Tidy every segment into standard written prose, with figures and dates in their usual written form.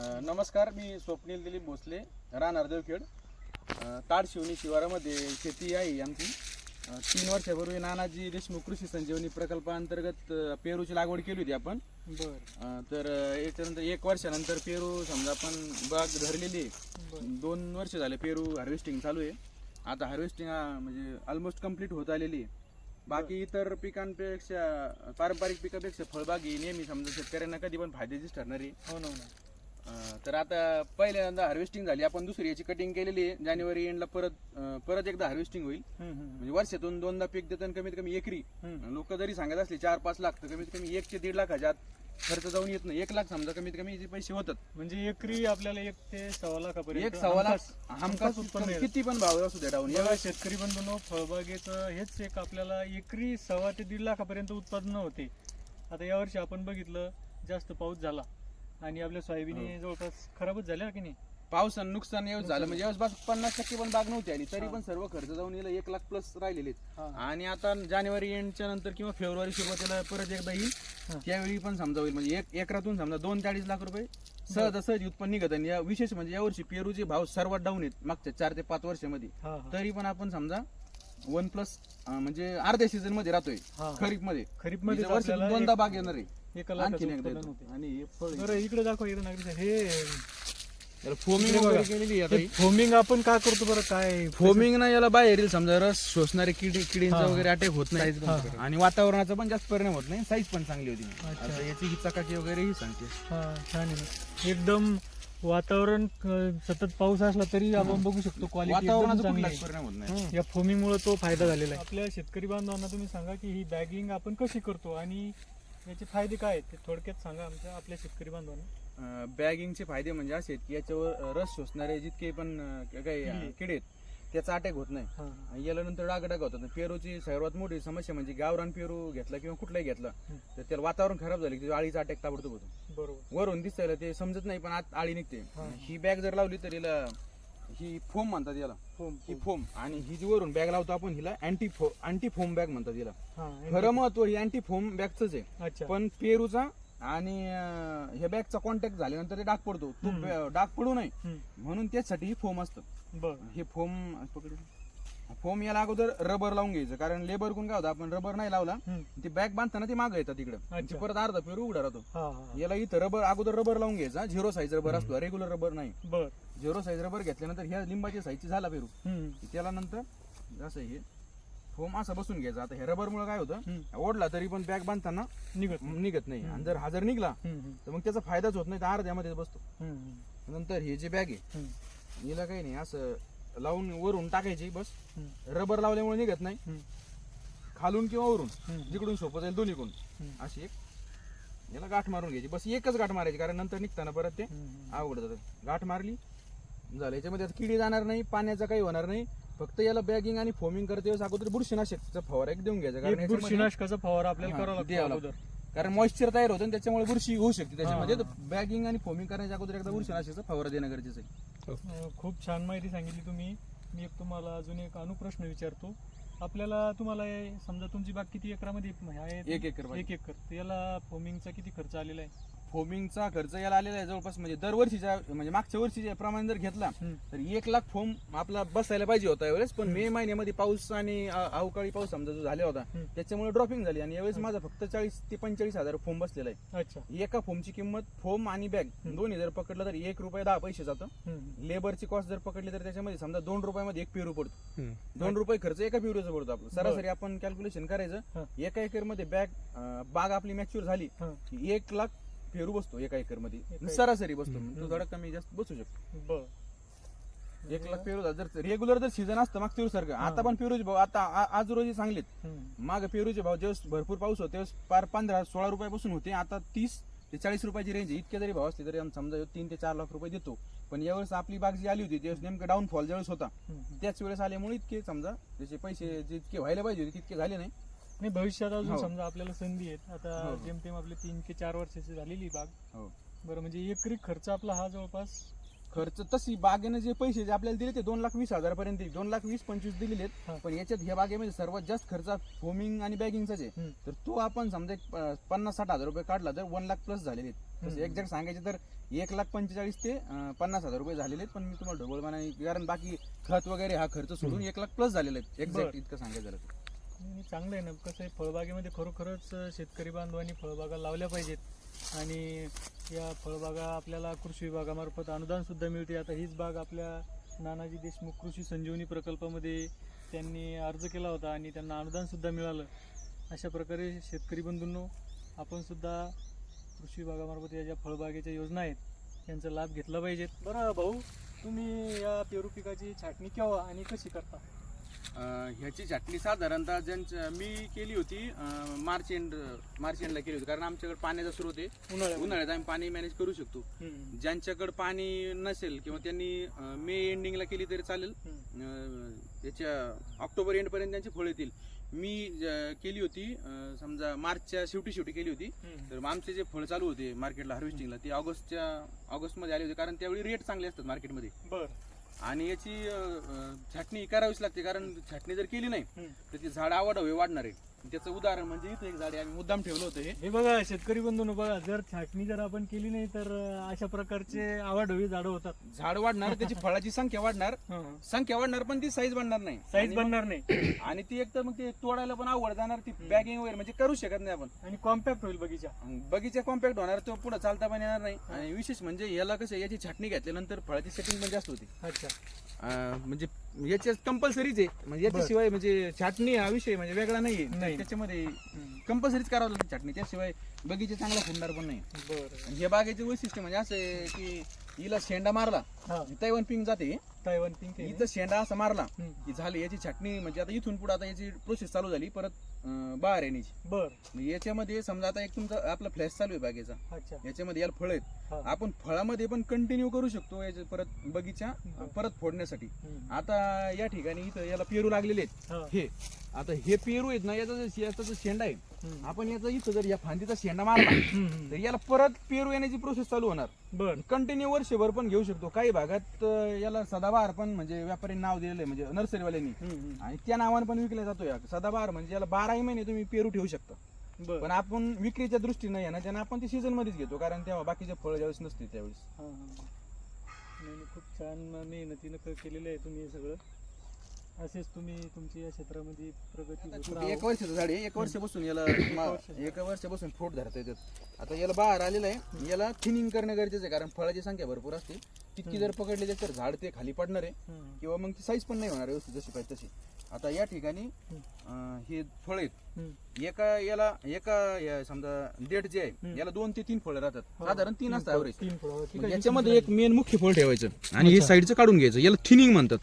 नमस्कार, मी स्वप्नील दिलीप भोसले, राहणार देवखेड. ताडशिवणी शिवारामध्ये शेती आहे आमची. 3 वर्षापूर्वी नानाजी देशमुख कृषी संजीवनी प्रकल्पाअंतर्गत पेरूची लागवड केली होती आपण. तर याच्यानंतर 1 वर्षानंतर पेरू समजा आपण बाग धरलेली आहे. 2 वर्ष झाले पेरू हार्वेस्टिंग चालू आहे. आता हार्वेस्टिंग म्हणजे ऑलमोस्ट कंप्लीट होत आलेली आहे. बाकी इतर पिकांपेक्षा पारंपरिक पिकापेक्षा फळबाग ही नेहमी समजा शेतकऱ्यांना कधी पण फायदेचीच ठरणार आहे. हो ना. तर आता पहिल्यांदा हार्वेस्टिंग झाली, आपण दुसरी याची कटिंग केलेली आहे. जानेवारी एंडला परत एकदा हार्वेस्टिंग होईल. म्हणजे वर्षातून 2दा पीक देताना कमीत कमी एकरी लोक जरी सांगत असले 4-5 लाख, तर कमीत कमी 1 ते 1.5 लाखाच्या आत खर्च जाऊन येत नाही. 1 लाख समजा कमीत कमी याचे पैसे होतात. म्हणजे एकरी आपल्याला 1 ते 1.25 लाखापर्यंत 1-1.25 लाख हमखास उत्पन्न, किती पण भाव असू द्या डाऊन. या शेतकरी बंधूंनो, फळबागेचं हेच एक आपल्याला एकरी 1.25 ते 1.5 लाखापर्यंत उत्पादन होते. आता यावर्षी आपण बघितलं जास्त पाऊस झाला आणि आपल्या सोयाबीन जवळपास खराबच झाल्या की नाही. पावसानं नुकसान एवढं झालं, म्हणजे यावेळेस 50% पण बाग नव्हती आली, तरी पण सर्व खर्च जाऊन गेला 1 लाख प्लस राहिलेले. आणि आता जानेवारी एंडच्या नंतर किंवा फेब्रुवारी सुरुवातीला परत एकदा येईल, त्यावेळी पण समजा होईल. म्हणजे 1 एकरातून समजा 2 ते 2.5 लाख रुपये सहज उत्पन्न निघत. आणि विशेष म्हणजे यावर्षी पेरूचे भाव सर्वात डाऊन आहेत मागच्या 4 ते 5 वर्षामध्ये. तरी पण आपण समजा 1+ म्हणजे अर्ध्या सीझन मध्ये राहतोय. खरीप मध्ये वर्षातून 2दा बाग येणार आहे. आणि इकडे दाखवा, इकडे नागरिक हे फोमिंग फोमिंग आपण काय करतो बरं? काय फोमिंग ना, याला बाहेर येईल समजा रस शोषणारे किडींचा वगैरे अटॅक होत नाही आणि वातावरणाचा पण जास्त परिणाम होत नाही. साईज पण चांगली होती. आता याची ही चकाकी वगैरे ही सांगते. छान आहे एकदम. वातावरण सतत पाऊस असला तरी आपण बघू शकतो क्वालिटी परिणाम होत नाही. या फोमिंग मुळे तो फायदा झालेला आहे. आपल्या शेतकरी बांधवांना तुम्ही सांगा की ही बॅगिंग आपण कशी करतो आणि याचे फायदे काय आहेत ते थोडक्यात सांगा आपल्या शेतकरी बांधवांना. बॅगिंगचे फायदे म्हणजे असे की याच्यावर रस शोषणारे जितके पण काही किडे आहेत त्याचा अटॅक होत नाही. याला नंतर डाग होतात. पेरूची सर्वात मोठी समस्या म्हणजे गावरान पेरू घेतला किंवा कुठलाही घेतला तर त्याला वातावरण खराब झालं की आळीचा अटॅक ताबडतोब होतो. बरोबर. वरून दिसायला ते समजत नाही, पण आत आळी निघते. ही बॅग जर लावली तर हिला ही फोम म्हणतात याला. ही फोम. आणि ही जी वरून बॅग लावतो आपण हिला अँटी फोम बॅग म्हणतात हिला. खरं महत्व ही अँटी फोम बॅगच आहे. पण पेरूचा आणि ह्या बॅगचा कॉन्टॅक्ट झाल्यानंतर ते डाग पडतो. तो डाग पडू नये म्हणून त्यासाठी ही फोम असतं. हे फोम याला अगोदर रबर लावून घ्यायचं, कारण लेबर कोण काय होतं, आपण रबर नाही लावला ती बॅग बांधताना ते मागं येतात तिकडे, परत अर्धा पेरू उघडा राहतो. याला इथं अगोदर रबर लावून घ्यायचा. 0 साईज रबर असतो, रेग्युलर रबर नाही. 0 साईज रबर घेतल्यानंतर ह्या लिंबाच्या साईजची झाला पेरू. त्याला नंतर असं हे फोम असं बसून घ्यायचं. आता हे रबर मुळे काय होतं, ओढला तरी पण बॅग बांधताना निघत नाही. आणि जर हा निघला तर मग त्याचा फायदाच होत नाही, तर अर्ध्यामध्ये बसतो. नंतर हे जे बॅग आहे हिला काही नाही, असं लावून वरून टाकायची बस. रबर लावल्यामुळे निघत नाही, खालून किंवा वरून जिकडून सोपं जाईल दोन्हीकडून अशी एक याला गाठ मारून घ्यायची. बस एकच गाठ मारायची, कारण नंतर निघताना परत ते अवघड जातं. गाठ मारली झालं. याच्यामध्ये किडी जाणार नाही, पाण्याचा काही होणार नाही. फक्त याला बॅगिंग आणि फोमिंग करते वेळेस अगोदर बुरशीनाशकचा फवारा एक देऊन घ्यायचा, कारण बुरशीनाशकाचा फवारा आपल्याला करावा लागतो. कारण मॉइश्चर तयार होतं त्याच्यामुळे बुरशी होऊ शकते त्याच्यामध्ये. बॅगिंग आणि फोमिंग करण्याच्या अगोदर एकदा बुरशीनाशकचा फवारा देणं गरजेचं आहे. खूप छान माहिती सांगितली तुम्ही. मी तुम्हाला अजून एक अनुप्रश्न विचारतो. आपल्याला तुम्हाला समजा तुमची बाग किती एकरामध्ये आहे? 1 एकर. 1 एकर. त्याला फोमिंगचा किती खर्च आलेला आहे? फोमिंगचा खर्च याला आलेला आहे जवळपास, म्हणजे दरवर्षीच्या म्हणजे मागच्या वर्षीच्या प्रमाणे जर घेतला तर 1 लाख फोम आपला बसायला पाहिजे होता यावेळेस. पण मे महिन्यामध्ये पाऊस आणि अवकाळी पाऊस समजा जो झाला होता त्याच्यामुळे ड्रॉपिंग झाली. आणि यावेळेस माझा फक्त 40 ते 45 हजार फोम बसलेला आहे. एका फोमची किंमत, फोम आणि बॅग दोन्ही जर पकडलं तर ₹1.10 जातं. लेबरची कॉस्ट जर पकडली तर त्याच्यामध्ये समजा ₹2 एक पेरू पडतो. ₹2 खर्च एका पेरूचा पडतो आपला. सरासरी आपण कॅल्क्युलेशन करायचं, 1 एकर मध्ये बाग आपली मॅच्युअर झाली 1 लाख पेरू बसतो 1 एकर मध्ये, सरासरी बसतो. तो थोडा कमी जास्त बसू शकतो. 1 लाख पेरू जर रेग्युलर जर सीझन असतं मागच्या सारखं. आता पण पेरूचे भाव आता आज रोजी चांगलेत. माग पेरूचे भाव जेव्हा भरपूर पाऊस होते पार 15-16 रुपयापासून होते. आता 30 ते 40 रुपयाची रेंज. इतके जरी भाव असले तरी समजा 3 ते 4 लाख रुपये देतो. पण यावेळेस आपली बाग जी आली होती त्यावेळेस नेमकं डाऊनफॉल ज्यावेळेस होता त्याच वेळेस आल्यामुळे इतके समजा त्याचे पैसे जितके व्हायला पाहिजे होते तितके झाले नाही. भविष्यात अजून समजा आपल्याला संधी आहेत. आता जेमतेम आपली 3 ते 4 वर्षाची झालेली बाग. बरं, म्हणजे एकरी खर्च आपला हा जवळपास खर्च तशी बागेने जे पैसे जे आपल्याला दिले ते 2,20,000 पर्यंत 2,20-25 दिलेले आहेत. पण याच्यात ह्या बागेमध्ये सर्वात जास्त खर्च फोमिंग आणि बॅगिंगचाच आहे. तर तो आपण समजा 50-60 हजार रुपये काढला तर 1 लाख प्लस झालेले आहेत. एक्झॅक्ट सांगायचे तर 1,45,000 ते 50,000 रुपये झालेले आहेत. पण मी तुम्हाला ढोबळमानाने, कारण बाकी खत वगैरे हा खर्च सोडून 1,00,000 प्लस झालेले आहेत एक्झॅक्ट, इतकं सांगायचं झालं तर. नाही, चांगलं आहे ना. कसं आहे, फळबागेमध्ये खरोखरच शेतकरी बांधवांनी फळबागा लावल्या पाहिजेत आणि या फळबागा आपल्याला कृषी विभागामार्फत अनुदान सुद्धा मिळते. आता हीच बाग आपल्या नानाजी देशमुख कृषी संजीवनी प्रकल्पामध्ये त्यांनी अर्ज केला होता आणि त्यांना अनुदान सुद्धा मिळालं. अशा प्रकारे शेतकरी बंधूंनो, आपण सुद्धा कृषी विभागामार्फत या ज्या फळबागेच्या योजना आहेत यांचा लाभ घेतला पाहिजेत. बरं भाऊ, तुम्ही या पेरू पिकाची छाटणी केव्हा आणि कशी करता? ह्याची छाटणी साधारणतः मी केली होती मार्च एंडला केली होती, कारण आमच्याकडे पाण्याचा स्रोत आहे. उन्हाळ्यात आम्ही पाणी मॅनेज करू शकतो. ज्यांच्याकडे पाणी नसेल किंवा त्यांनी मे एंडिंगला केली तरी चालेल, त्याच्या ऑक्टोबर एंड पर्यंत त्यांचे फळ येतील. मी केली होती समजा मार्चच्या शेवटी केली होती, तर आमचे जे फळ चालू होते मार्केटला हार्वेस्टिंगला ते ऑगस्टमध्ये आले होते, कारण त्यावेळी रेट चांगले असतात मार्केटमध्ये. बरं. आणि याची छाटणी करावीच लागते, कारण छाटणी जर केली नाही तर ती झाड आवाढव्य वाढणार आहे. त्याचं उदाहरण म्हणजे इथं एक झाड आहे, आम्ही मुद्दाम ठेवलं होतं हे बघा शेतकरी बंधूंनो, बघा जर छाटणी जर आपण केली नाही तर अशा प्रकारचे आवाढव्य झाडं होतात. झाड वाढणार, त्याची फळाची संख्या वाढणार पण ती साईज बनणार नाही. साईज बनणार नाही आणि ती एक तर मग ते तोडायला पण अवघड जाणार, ती बॅगिंग वगैरे म्हणजे करू शकत नाही आपण. आणि कॉम्पॅक्ट होईल बगीचा कॉम्पॅक्ट होणार, तो पुढे चालता पण येणार नाही. आणि विशेष म्हणजे याला कसं, याची छाटणी घेतल्यानंतर फळाची सेटिंग पण जास्त होती. अच्छा. म्हणजे याच्या कंपल्सरीच आहे, म्हणजे याच्याशिवाय म्हणजे छाटणी हा विषय म्हणजे वेगळा नाही, त्याच्यामध्ये कंपल्सरीच करावं लागते छाटणी, त्याशिवाय बगीचा चांगला फुलणार पण नाही. बरं. हे बागेचे वैशिष्ट्य म्हणजे असं आहे की हिला शेंडा मारला, तैवान पिंक जाते. तैवान पिंक इथं शेंडा असा मारला की झाली याची छाटणी. म्हणजे आता इथून पुढे आता याची प्रोसेस चालू झाली परत बाहेर येण्याची. बरं. याच्यामध्ये समजा आता एक तुमचा आपला फ्लॅश चालू आहे बागेचा, अच्छा. याच्यामध्ये याला फळ आहेत, आपण फळामध्ये पण कंटिन्यू करू शकतो याचे परत बगीचा परत फोडण्यासाठी. आता या ठिकाणी इथं याला पेरू लागलेले आहेत. हे आता हे पेरू आहेत ना, याचा जो शेंडा आहे, आपण याचा इथं जर या फांदीचा शेंडा मारला तर याला परत पेरू येण्याची प्रोसेस चालू होणार. बरं. कंटिन्यू वर्षभर पण घेऊ शकतो. काही भागात याला सदाबहार पण म्हणजे व्यापारी नाव दिलेलं आहे, म्हणजे नर्सरीवाल्यांनी, आणि त्या नावाने पण विकला जातो. या सदाबहार म्हणजे याला 12 महिने तुम्ही पेरू ठेवू शकता. पण आपण विक्रीच्या दृष्टीने आहे ना, त्यानं आपण ते सीझन मध्येच घेतो, कारण तेव्हा बाकीचे फळ ज्यावेळेस नसते त्यावेळेस. खूप छान मेहनतीनं केलेलं आहे तुम्ही हे सगळं. असेच तुम्ही तुमच्या या क्षेत्रामध्ये प्रगती. एक वर्षाचं झाड आहे, 1 वर्षापासून याला 1 वर्षापासून फ्रूट धरता येतात. आता याला बाहेर आलेलं आहे, याला थिनिंग करणं गरजेचं आहे, कारण फळाची संख्या भरपूर असते. तितकी जर पकडली तर झाड ते खाली पडणार आहे किंवा मग ती साईज पण नाही होणार व्यवस्थित जशी पाहिजे तशी. आता या ठिकाणी हे फळ आहेत, एका समजा डेट जे आहे याला 2 ते 3 फळ राहतात, साधारण 3 असतात ॲव्हरेज. याच्यामध्ये एक मेन मुख्य फळ ठेवायचं आणि हे साईडचं काढून घ्यायचं, याला थिनिंग म्हणतात.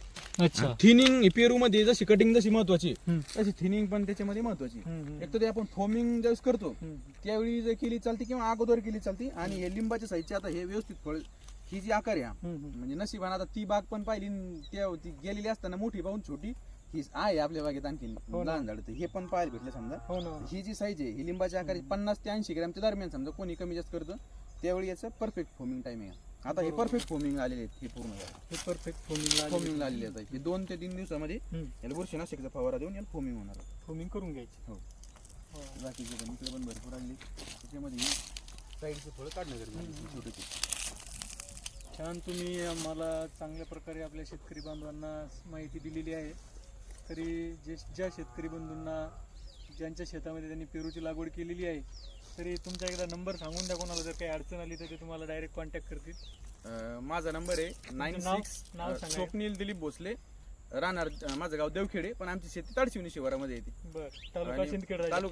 थिनिंग पेरू मध्ये जशी कटिंग जशी महत्वाची, तशी थिनिंग पण त्याच्यामध्ये महत्वाची. एक तर ते आपण फोमिंग ज्यावेळेस करतो त्यावेळी जर केली चालते किंवा अगोदर केली चालते. आणि हे लिंबाच्या साईडचे आता हे व्यवस्थित फळ, ही जी आकार आहे म्हणजे नशिबाने आता ती बाग पण पाहिली, ती गेलेली असताना मोठी पाहून छोटी ही आहे आपल्या बागेत आणखी लहान झाड, हे पण पाहायला भेटलं. समजा ही जी साईज आहे ही लिंबाच्या आकार 50 ते 80 ग्रॅमच्या दरम्यान, समजा कोणी कमी जास्त करतं त्यावेळी याचं परफेक्ट फोमिंग टाइम आहे. आता हे परफेक्ट फोमिंग आलेले आहेत, हे पूर्ण परफेक्ट फोमिंग आलेले आहेत. हे 2 ते 3 दिवसामध्ये याला बुरशीनाशकाचा फवारा देऊन याला फोमिंग होणार. फोमिंग करून घ्यायची. हो. बाकीचे पण इकडे पण भरपूर आले, त्याच्यामध्ये साईडचे फळं काढणं गरजेचं छोटे. छान, तुम्ही आम्हाला चांगल्या प्रकारे आपल्या शेतकरी बांधवांना माहिती दिलेली आहे. तरी ज्या शेतकरी बंधूंना ज्यांच्या शेतामध्ये त्यांनी पेरूची लागवड केलेली आहे, तरी तुमचा एकदा नंबर सांगून द्या, कोणाला जर काही अडचण आली तर ते तुम्हाला डायरेक्ट कॉन्टॅक्ट करतील. माझा नंबर आहे 96 स्वप्नील दिलीप भोसले, राहणार माझं गाव देवखेडे, पण आमची शेती ताडशिवनी शिवारामध्ये येते. तालुका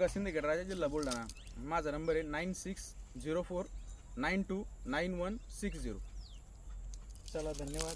सिंदखेड राजा, जिल्हा बुलढाणा. माझा नंबर आहे 9604929160. चला, धन्यवाद.